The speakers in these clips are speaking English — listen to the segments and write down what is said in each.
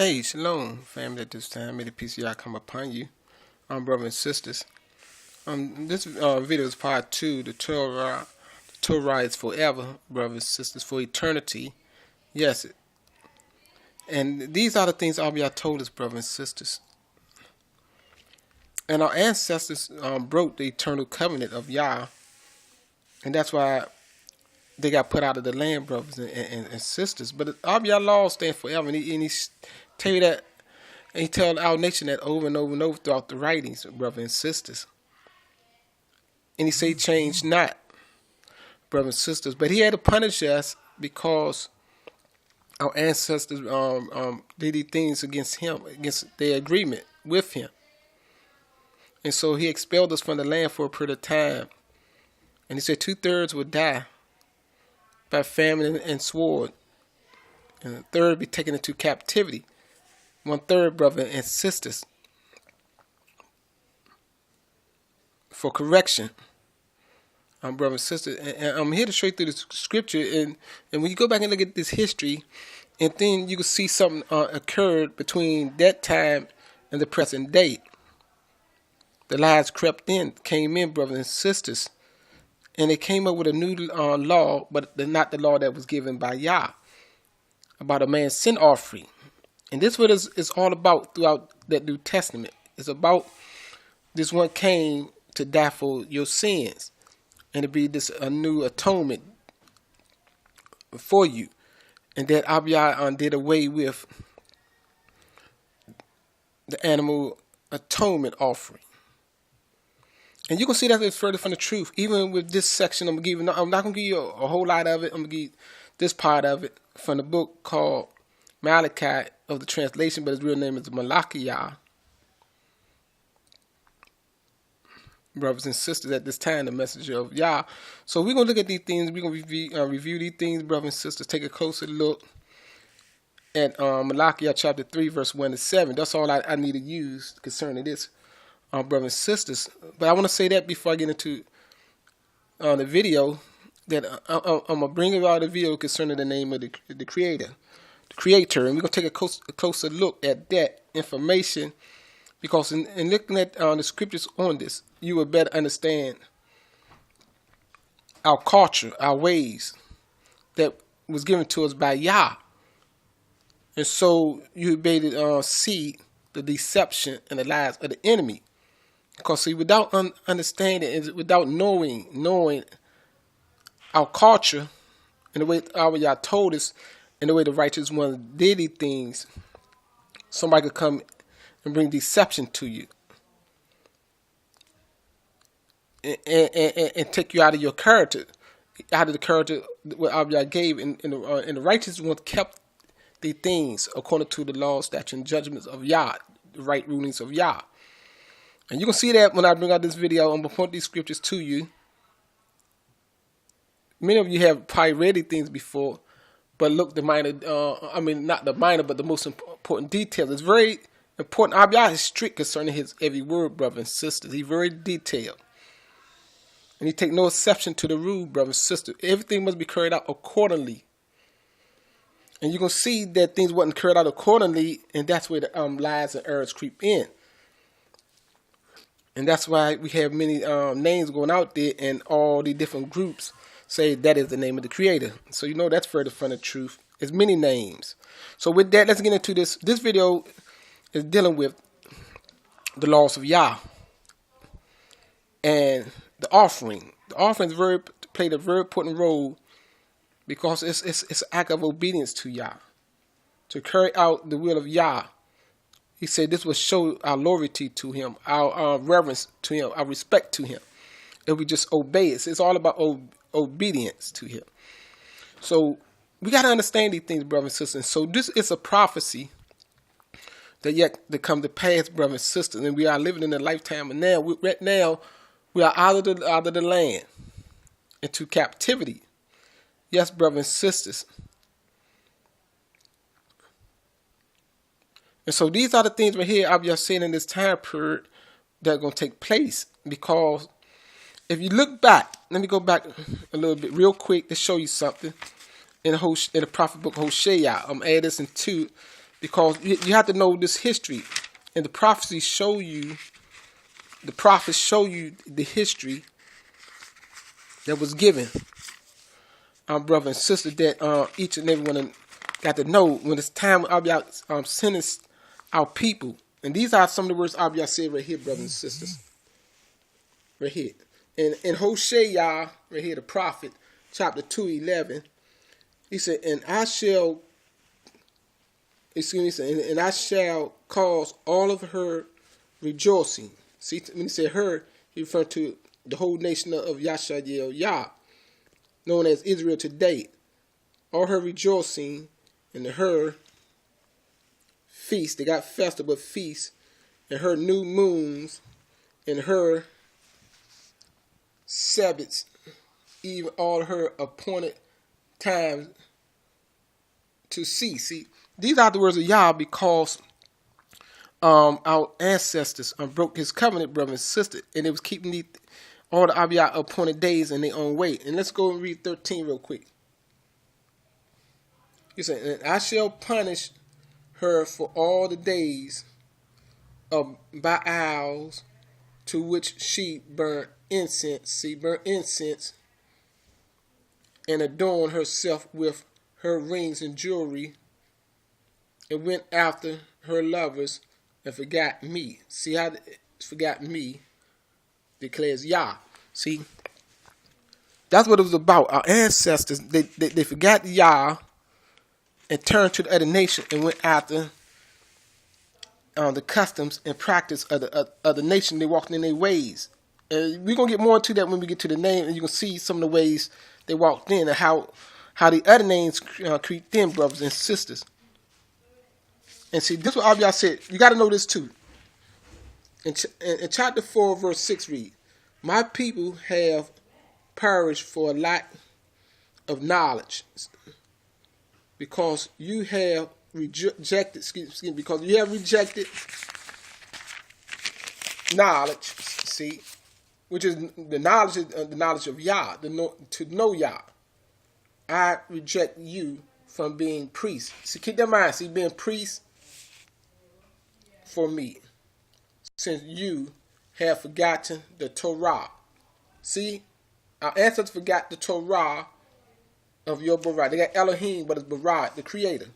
Hey, shalom, family. At this time, may the peace of Yah come upon you, brothers and sisters. This video is part 2. The Torah is forever, brothers and sisters, for eternity. Yes, and these are the things Yah told us, brothers and sisters. And our ancestors broke the eternal covenant of Yah, and that's why they got put out of the land, brothers and sisters. But Yah laws stand forever, and he tell you that. And he tells our nation that over and over and over throughout the writings, brothers and sisters. And he say, change not, brothers and sisters. But he had to punish us because our ancestors did these things against him, against their agreement with him. And so he expelled us from the land for a period of time. And he said 2/3 would die by famine and sword. And a third would be taken into captivity. 1/3, brothers and sisters, for correction. Brothers and sisters, and I'm here to show you through the scripture, and when you go back and look at this history, and then you can see something occurred between that time and the present day. The lies came in, brothers and sisters, and they came up with a new law, but not the law that was given by Yah, about a man's sin offering. And this is what it's all about throughout that New Testament. It's about this one came to die for your sins, and to be a new atonement for you. And that Yah did away with the animal atonement offering. And you can see that it's further from the truth. Even with this section, I'm not going to give you a whole lot of it. I'm going to give you this part of it from the book called Malachi, of the translation, but his real name is Malachiah. Brothers and sisters, at this time, the messenger of Yah. So we're going to look at these things. We're going to review these things, brothers and sisters. Take a closer look at Malachi chapter 3, verse 1 to 7. That's all I need to use concerning this, brothers and sisters. But I want to say that before I get into the video, that I'm going to bring about a video concerning the name of the Creator. Creator, and we're going to take a closer look at that information, because in looking at the scriptures on this, you will better understand our culture, our ways that was given to us by Yah. And so you be able to see the deception and the lies of the enemy. Because see, without understanding and without knowing our culture and the way our Yah told us, and the way the righteous ones did these things, somebody could come and bring deception to you, and take you out of your character, out of the character what Abiyah gave. And the righteous ones kept the things according to the law, statutes, and judgments of Yah, the right rulings of Yah. And you can see that when I bring out this video, I'm going to point these scriptures to you. Many of you have probably read these things before, but look, not the minor, but the most important details. It's very important. Abiyah is strict concerning his every word, brothers and sisters. He's very detailed. And he take no exception to the rule, brothers and sisters. Everything must be carried out accordingly. And you're going to see that things wasn't carried out accordingly, and that's where the lies and errors creep in. And that's why we have many names going out there, and all the different groups say that is the name of the Creator. So you know that's further from the truth. It's many names. So with that, let's get into this. This video is dealing with the laws of Yah and the offering. The offering played a very important role, because it's an act of obedience to Yah, to carry out the will of Yah. He said this will show our loyalty to Him, our reverence to Him, our respect to Him, if we just obey it. It's all about obedience to Him. So we got to understand these things, brothers and sisters. So this is a prophecy that yet to come to pass, brothers and sisters. And we are living in the lifetime. And now, right now, we are out of the land into captivity. Yes, brothers and sisters. And so these are the things right here I've just seen in this time period that are going to take place. Because if you look back, let me go back a little bit real quick to show you something in the prophet book Hosea. I'm adding this into because you have to know this history, and the prophecies show you. The prophets show you the history that was given, brother and sister, that each and every one got to know when it's time I'll be out sending our people. And these are some of the words I'll be said right here, brothers and sisters. Right here. In Hosea, right here, the prophet, chapter 2:11, he said, and I shall cause all of her rejoicing. See, when he said her, he referred to the whole nation of Yashael Yah, known as Israel today. All her rejoicing and her feast, they got festival feasts, and her new moons, and her Sabbaths, even all her appointed times to cease. See, these are the words of Yah, because our ancestors broke his covenant, brother and sister, and it was keeping all the Abiyah appointed days in their own way. And let's go and read 13 real quick. He said, and I shall punish her for all the days of Baals to which she burnt incense. See, burnt incense and adorned herself with her rings and jewelry, and went after her lovers and forgot me. See how forgot me, declares Yah. See, that's what it was about. Our ancestors, they forgot Yah and turned to the other nation and went after the customs and practice of the nation. They walked in their ways. And we're going to get more into that when we get to the name, and you can see some of the ways they walked in and how the other names creeped in, brothers and sisters. And see, this is what Abiyah said. You got to know this too. In chapter 4, verse 6 read, my people have perished for a lack of knowledge, because you have rejected knowledge, see, which is the knowledge of Yah, to know Yah. I reject you from being priest. See, keep that in mind. See, being priest for me, since you have forgotten the Torah. See, our ancestors forgot the Torah of your Barah. They got Elohim, but it's Barah, the creator.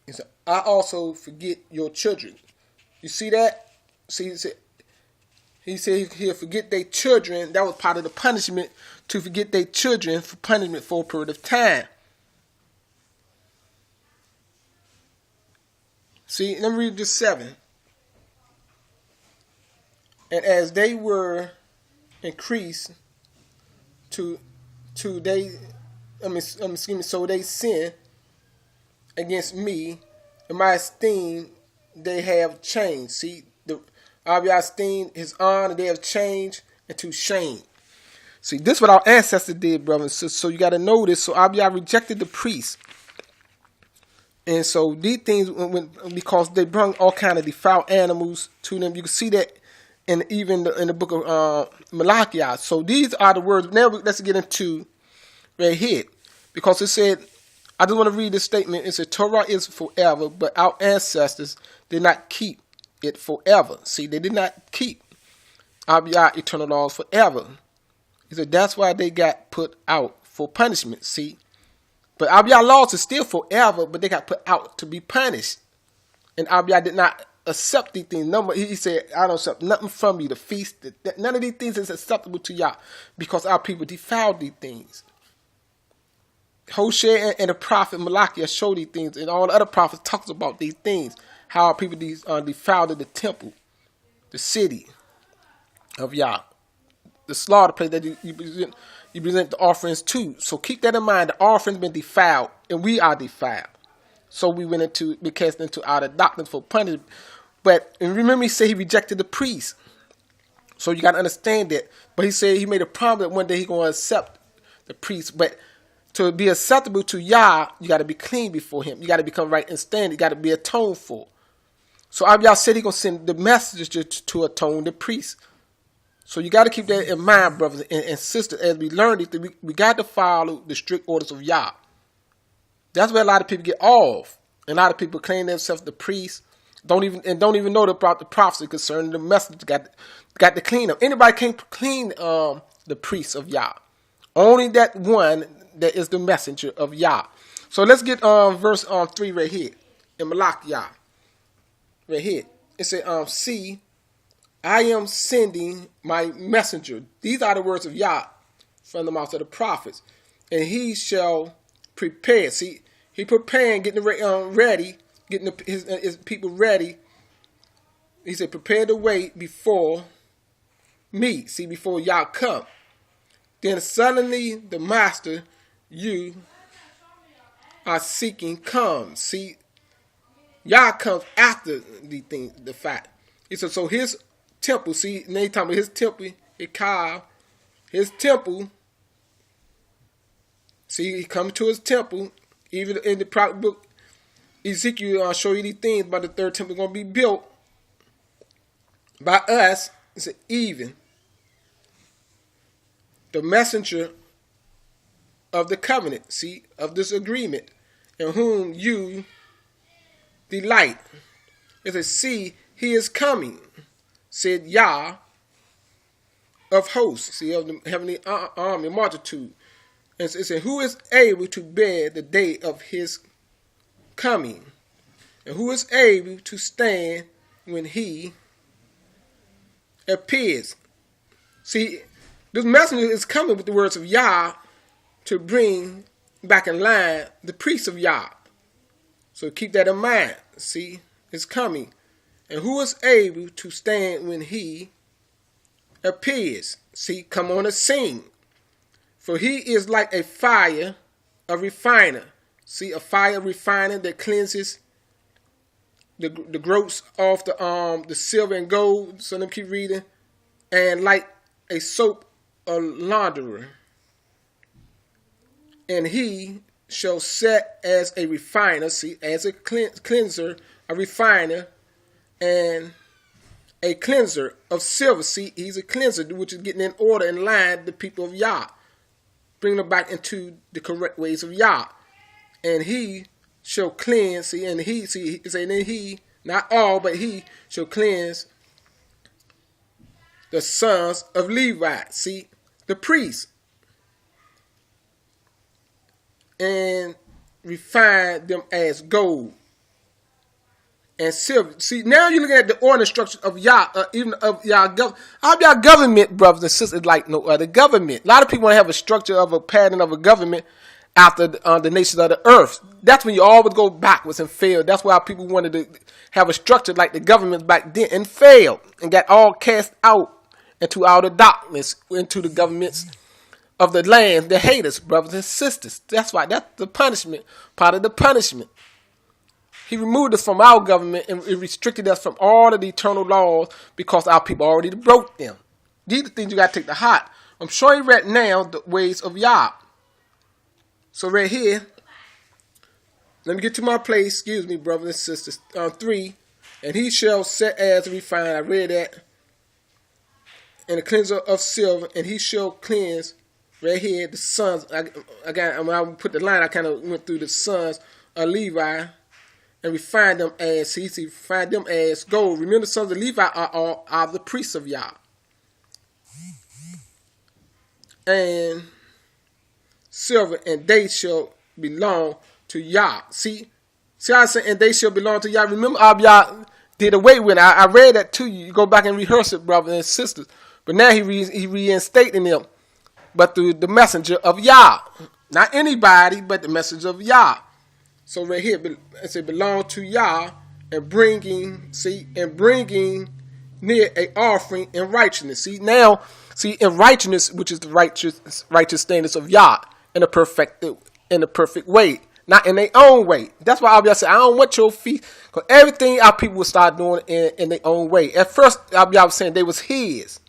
He said, I also forget your children. You see that? See, he said he'll forget their children. That was part of the punishment, to forget their children for punishment for a period of time. See, let me read this 7. And as they were increased so they sin against me, and my esteem they have changed. See, Abiyah esteem, his honor, they have changed into shame. See, this is what our ancestors did, brothers and sisters. So you got to know this. So Abiyah rejected the priests. And so these things, because they brought all kind of defiled animals to them. You can see that in the book of Malachi. So these are the words. Now let's get into right here, because it said, I just want to read this statement. It said, Torah is forever, but our ancestors did not keep it forever. See, they did not keep Abiyah eternal laws forever. He said that's why they got put out for punishment. See, but Abiyah laws is still forever, but they got put out to be punished. And Abiyah did not accept these things. He said, I don't accept nothing from you. The feast, none of these things is acceptable to Yah, because our people defiled these things. Hosea and the prophet Malachi showed these things, and all the other prophets talks about these things, how our people defiled the temple, the city of Yah, the slaughter place that you present the offerings to. So keep that in mind. The offerings been defiled, and we are defiled. So we cast into outer darkness for punishment. But and remember, he said he rejected the priest. So you got to understand that. But he said he made a promise that one day he going to accept the priest. But to be acceptable to Yah, you got to be clean before him. You got to become right and stand. You got to be atoned for. So Abiyah said he's going to send the messengers to atone the priest. So you got to keep that in mind, brothers and sisters, as we learn it. We got to follow the strict orders of Yah. That's where a lot of people get off. And a lot of people claim themselves the priests, don't even know about the prophecy concerning the message got to clean up. Anybody can't clean the priests of Yah. Only that one that is the messenger of Yah. So let's get verse 3 right here in Malach Yah. Right here. It says, see, I am sending my messenger. These are the words of Yah from the mouth of the prophets. And he shall prepare. See, he preparing, getting ready, getting his people ready. He said, prepare the way before me. See, before Yah come. Then suddenly the master you are seeking comes. See, Yah comes after the fact. He said, so his temple, see, now he's talking about his temple, his temple, see, he comes to his temple, even in the prophet book, Ezekiel show you these things about the third temple going to be built by us. He said, even the messenger of the covenant, see, of this agreement, in whom you delight. It says, see, he is coming, said Yah of hosts, see, of the heavenly army, multitude. And it said, who is able to bear the day of his coming? And who is able to stand when he appears? See, this messenger is coming with the words of Yah to bring back in line the priests of Yah. So keep that in mind. See, it's coming. And who is able to stand when he appears? See, come on and sing. For he is like a fire, a refiner. See, a fire refiner that cleanses the groats off the silver and gold. So let me keep reading. And like a soap, a launderer. And he shall set as a refiner, see, as a cleanser, a refiner, and a cleanser of silver. See, he's a cleanser, which is getting in order, in line, the people of Yah. Bring them back into the correct ways of Yah. And he shall cleanse, see, and he, see, saying that he, not all, but he shall cleanse the sons of Levi, see, the priests, and refine them as gold and silver. See, now you're looking at the order and structure of Yah, even of Yah government, brothers and sisters, like no other government. A lot of people want to have a structure of a pattern of a government after the nations of the earth. That's when you always go backwards and fail. That's why people wanted to have a structure like the government back then and failed and got all cast out into outer darkness, into the governments of the land, the haters, brothers and sisters. That's why, that's the punishment, part of the punishment. He removed us from our government and it restricted us from all of the eternal laws because our people already broke them. These are the things you got to take to heart. I'm showing you right now the ways of Yah. So right here, let me get to my place, excuse me, brothers and sisters, 3, and he shall set as refined, I read that, and a cleanser of silver, and he shall cleanse, right here, the sons, when I put the line, I kind of went through the sons of Levi, and refine them as, refine them as gold. Remember, the sons of Levi are the priests of Yah. And silver, and they shall belong to Yah. See how I said, and they shall belong to Yah. Remember, Yah did away with it. I read that to you. You go back and rehearse it, brothers and sisters. But now he reinstating them, but through the messenger of Yah. Not anybody, but the messenger of Yah. So right here, it said belong to Yah, and bringing near a offering in righteousness. See, now, in righteousness, which is the righteous standards of Yah, in a perfect way, not in their own way. That's why I'll say, I don't want your feet, because everything our people will start doing in their own way. At first, I'll was saying they was his.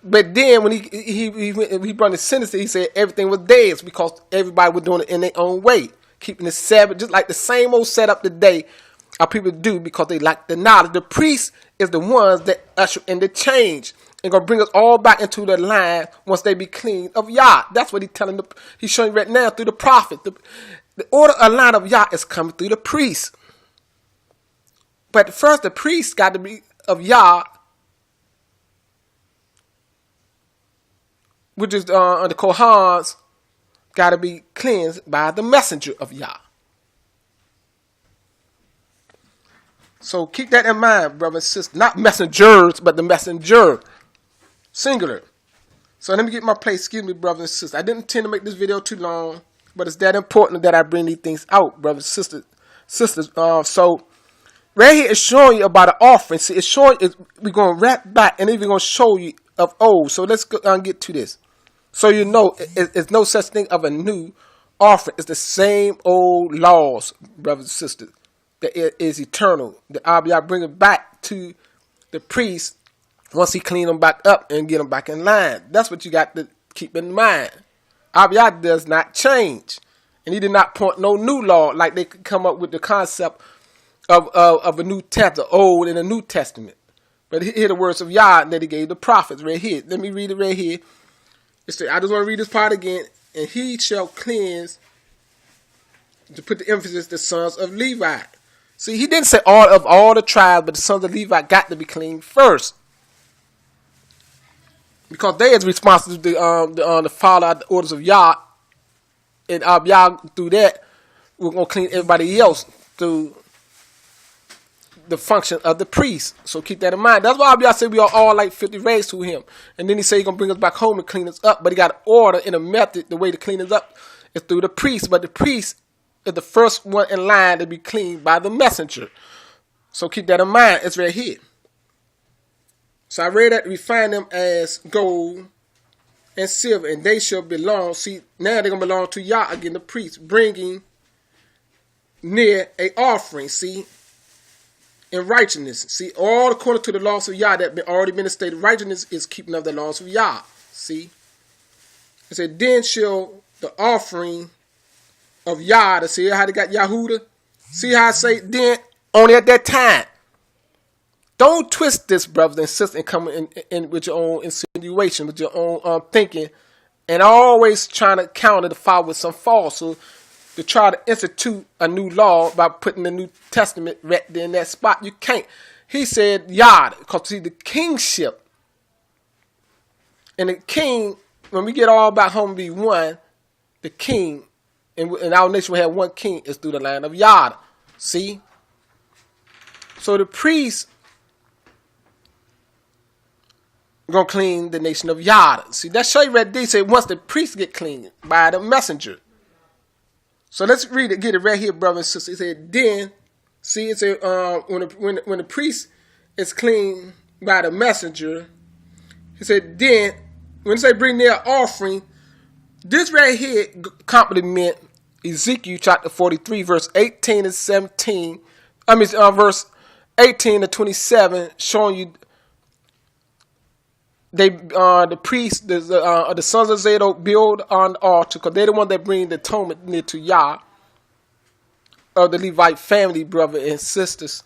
But then when he brought the sentence, he said everything was theirs because everybody was doing it in their own way. Keeping the Sabbath, just like the same old setup today our people do because they lack the knowledge. The priest is the ones that usher in the change and going to bring us all back into the line once they be clean of Yah. That's what he's telling he's showing right now through the prophet. The order of line of Yah is coming through the priest. But first, the priest got to be of Yah, which is the Kohans, got to be cleansed by the messenger of Yah. So keep that in mind, brothers and sisters. Not messengers, but the messenger. Singular. So let me get my place. Excuse me, brothers and sisters. I didn't intend to make this video too long, but it's that important that I bring these things out, brothers and sisters. So right here is showing you about an offering. See, it's showing we're going to wrap back and then we're going to show you of old. So let's go get to this. So you know, it's no such thing of a new offering. It's the same old laws, brothers and sisters. That it is eternal. The Abiyah bring it back to the priest once he clean them back up and get them back in line. That's what you got to keep in mind. Abiyah does not change. And he did not point no new law like they could come up with the concept of a New Testament, the Old and the New Testament. But here the words of Yah that he gave the prophets right here. Let me read it right here. I just want to read this part again. And he shall cleanse, to put the emphasis, the sons of Levi. See, he didn't say all the tribes, but the sons of Levi got to be clean first. Because they is responsible to follow the orders of Yah. And Yah, through that, we're going to clean everybody else through the function of the priest. So keep that in mind. That's why Yah said we are all like 50 raised to him. And then he said he's going to bring us back home and clean us up. But he got an order and a method. The way to clean us up is through the priest. But the priest is the first one in line to be cleaned by the messenger. So keep that in mind. It's right here. So I read that, refine them as gold and silver, and they shall belong. See, now they're going to belong to Yah again, the priest, bringing near a offering, see, in righteousness. See, all according to the laws of Yah that already been stated. Righteousness is keeping of the laws of Yah. See, it said, then shall the offering of Yah, to see how they got Yahudah. See how I say then, only at that time. Don't twist this, brothers and sisters, and come in with your own insinuation, with your own thinking, and always trying to counter the file with some falsehood to try to institute a new law by putting the New Testament right there in that spot. You can't. He said Yah, because see the kingship, and the king, when we get all back home be one, the king, and our nation will have one king, is through the line of Yah. See? So the priest going to clean the nation of Yah. See, that show you right there. Say once the priest get cleaned by the messenger. So let's read it, get it right here, brothers and sisters. It said, then, see, it said, when the priest is cleaned by the messenger, he said, then, when it say bring their offering, this right here compliment Ezekiel chapter 43, verse 18 and 17. Verse 18 to 27, showing you the priests, the sons of Zadok build on the altar, because they're the one that bring the atonement near to Yah, of the Levite family, brother and sisters,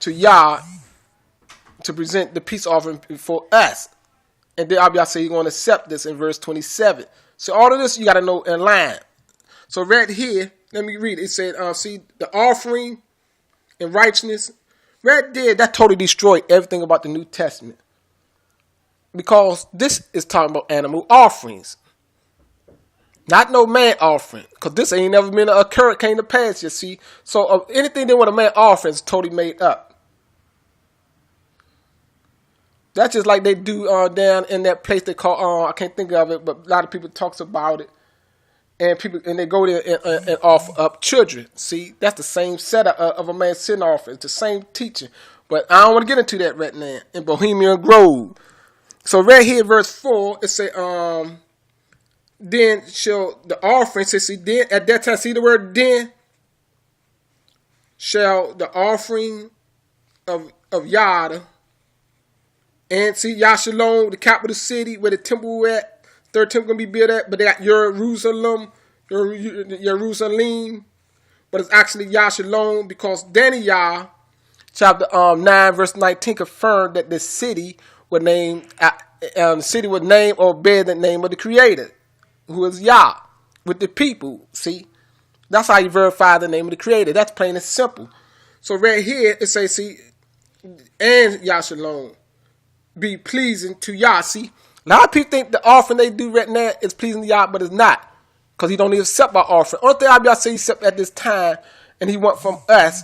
to Yah, to present the peace offering before us. And then Abiyah say he's going to accept this in verse 27. So all of this you got to know in line. So right here, let me read it. It said, see, the offering and righteousness, right there, that totally destroyed everything about the New Testament. Because this is talking about animal offerings. Not no man offering. Because this ain't never been a occurrence came to pass, you see. So anything they want a man offering is totally made up. That's just like they do down in that place they call, I can't think of it, but a lot of people talks about it. And they go there and offer up children. See, that's the same setup of a man's sin offering. It's the same teaching. But I don't want to get into that right now in Bohemian Grove. So right here, verse 4, it say, then shall the offering, see, then, at that time, see the word then? Shall the offering of Yah, and see, Yashalom, the capital city, where the temple at, third temple going to be built at, but they got Jerusalem, but it's actually Yashalom, because Daniel, chapter 9, verse 19, confirmed that the city was named, or bear the name of the Creator, who is Yah. with the people. See, that's how you verify the name of the Creator. That's plain and simple. So right here it says, see, and Yah Shalom be pleasing to Yah. See, a lot of people think the offering they do right now is pleasing to Yah, but it's not, because He don't even accept our offering. Only thing I'll say He accept at this time, and He want from us,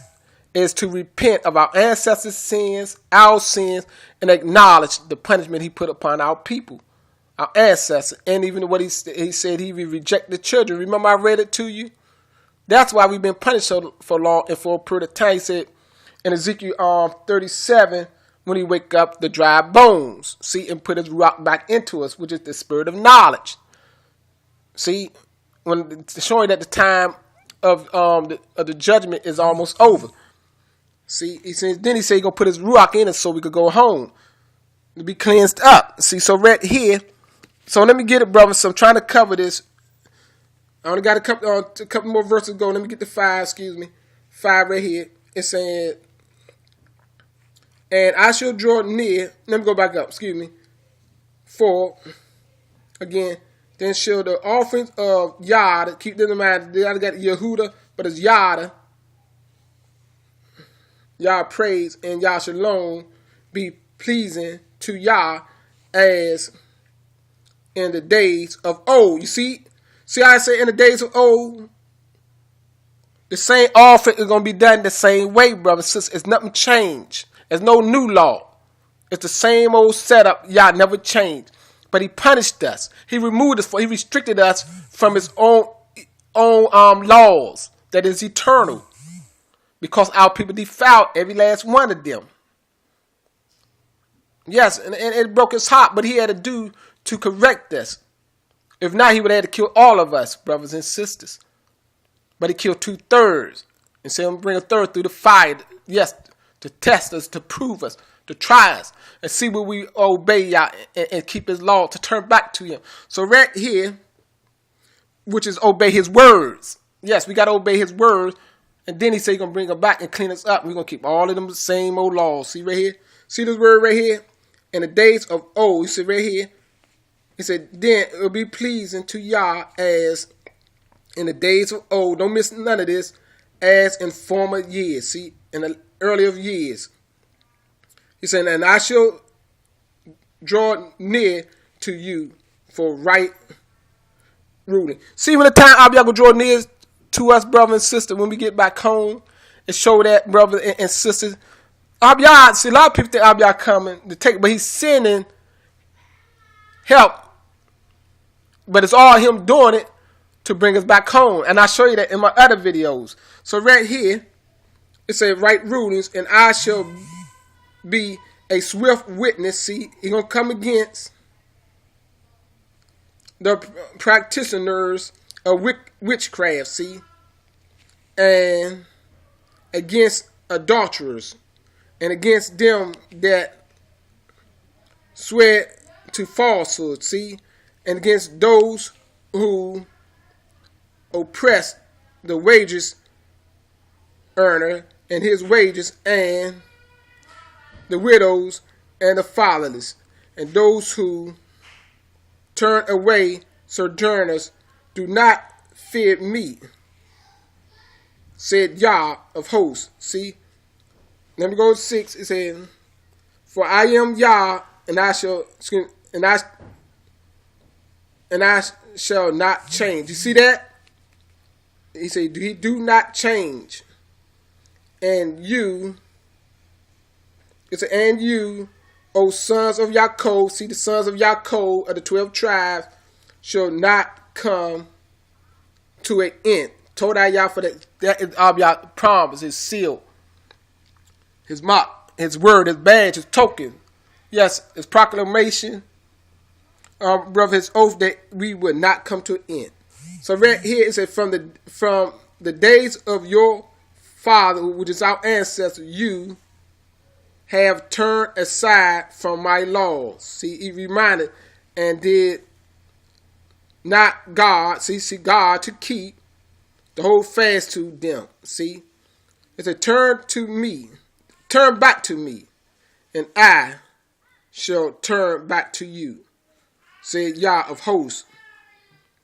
is to repent of our ancestors' sins, our sins, and acknowledge the punishment He put upon our people, our ancestors, and even what He said He will reject the children. Remember I read it to you? That's why we've been punished for long and for a period of time. He said in Ezekiel 37, when He wake up the dry bones, see, and put His rock back into us, which is the spirit of knowledge. See, when showing that the time of the judgment is almost over. See, He said, then He said He gonna put His ruach in us so we could go home to be cleansed up. See, so right here, so let me get it, brother. So I'm trying to cover this. I only got a couple more verses to go. Let me get the 5, 5 right here. It's saying, and I shall draw near. Let me go back up. 4, again, then shall the offerings of Yah, keep this in mind, they got Yehuda, but it's Yah praise, and Yah Shalom be pleasing to Yah as in the days of old. You see how I say in the days of old? The same offering is going to be done the same way, brother, sister. It's nothing changed. There's no new law. It's the same old setup. Yah never changed. But He punished us. He removed us. He restricted us from His own laws that is eternal, because our people defiled every last one of them. Yes, and it broke His heart, but He had to do to correct us. If not, He would have had to kill all of us, brothers and sisters. But He killed 2/3 and said, I'm going to bring a third through the fire. Yes, to test us, to prove us, to try us, and see will we obey Yah and keep His law, to turn back to Him. So right here, which is obey His words. Yes, we got to obey His words. And then He said He's going to bring us back and clean us up. We're going to keep all of them the same old laws. See right here? See this word right here? In the days of old, you see right here? He said, then it will be pleasing to Yah as in the days of old. Don't miss none of this. As in former years. See, in the earlier years. He said, and I shall draw near to you for right ruling. See, when the time I'll be able to draw near to us, brother and sister, when we get back home, and show that, brother and sisters. Abiyah, see, a lot of people think Abiyah coming to take, but He's sending help. But it's all Him doing it to bring us back home. And I'll show you that in my other videos. So right here, it says right rulings, and I shall be a swift witness. See, He's going to come against the practitioners of witchcraft, see, and against adulterers, and against them that swear to falsehood, see, and against those who oppress the wages earner and his wages, and the widows and the fatherless, and those who turn away sojourners. Do not fear me, said Yah of hosts. See, let me go to 6. It says, for I am Yah, and I shall not change. You see that? He said, He do not change. And you, it's and you, O sons of Yaakov, see, the sons of Yaakov of the 12 tribes shall not come to an end. Torah Yah, for that is Yah's promise, His seal, His mark, His word, His badge, His token. Yes, His proclamation, brother, His oath that we will not come to an end. So right here it says, from the days of your father, which is our ancestor, you have turned aside from my laws. See, He reminded, and did not God, see God to keep, to hold fast to them. See, it's a turn back to me, and I shall turn back to you, said Yah of hosts.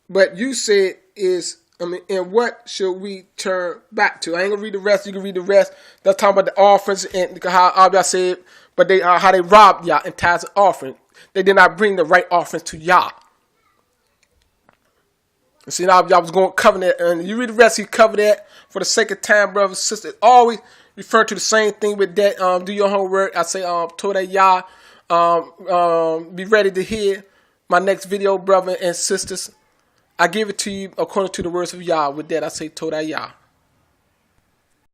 But you said, is, and what should we turn back to? I ain't gonna read the rest. You can read the rest. That's talking about the offerings and how y'all said, but they how they robbed y'all and tithes and offering. They did not bring the right offerings to y'all. And see, now y'all was going to cover that, and you read the rest. He covered that for the sake of time, brothers and sisters. Always refer to the same thing with that. Do your homework. I say, Torah Yah. Be ready to hear my next video, brother and sisters. I give it to you according to the words of Yah. With that, I say Torah Yah.